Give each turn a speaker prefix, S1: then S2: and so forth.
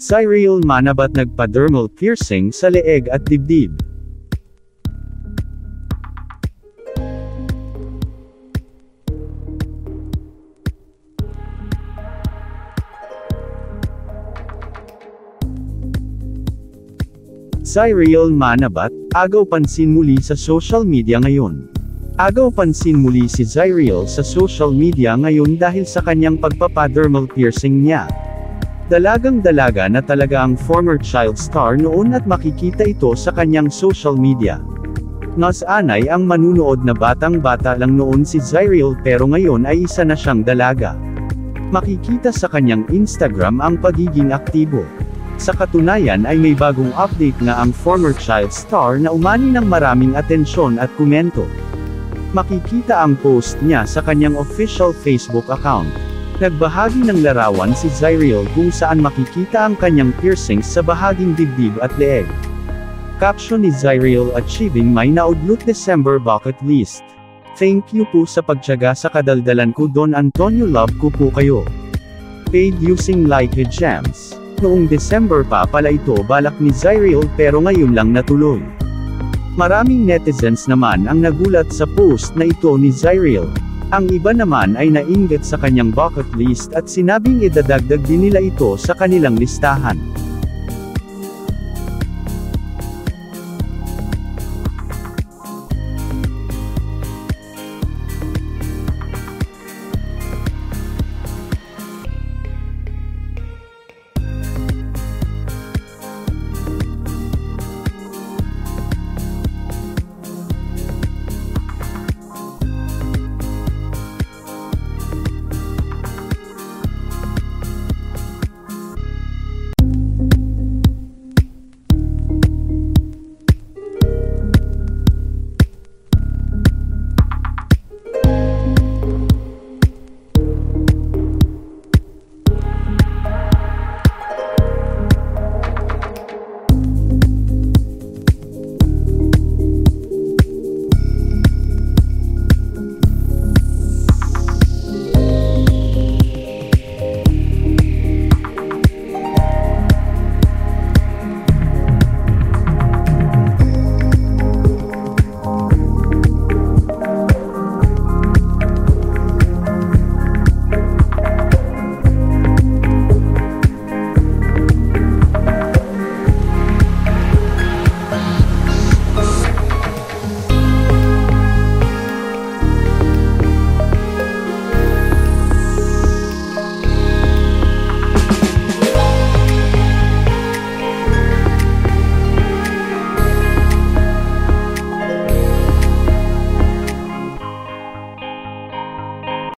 S1: Cyril manabat nagpa-dermal piercing sa leeg at dibdib. Cyril manabat, agaw pansin muli sa social media ngayon. Agaw pansin muli si Cyril sa social media ngayon dahil sa kanyang pagpapa-dermal piercing niya. Dalagang-dalaga na talaga ang former child star noon at makikita ito sa kanyang social media. Nas anay ang manunood na batang-bata lang noon si Cyril pero ngayon ay isa na siyang dalaga. Makikita sa kanyang Instagram ang pagiging aktibo. Sa katunayan ay may bagong update nga ang former child star na umani ng maraming atensyon at komento. Makikita ang post niya sa kanyang official Facebook account. Nagbahagi ng larawan si Cyril kung saan makikita ang kanyang piercings sa bahaging dibdib at leeg. Caption ni Cyril, achieving my naudlot December bucket list. Thank you po sa pagtiyaga sa kadaldalan ko Don Antonio, love ko po kayo. Paid using Leica Gems. Noong December pa pala ito balak ni Cyril pero ngayon lang natuloy. Maraming netizens naman ang nagulat sa post na ito ni Cyril. Ang iba naman ay nainggit sa kanyang bucket list at sinabing idadagdag din nila ito sa kanilang listahan.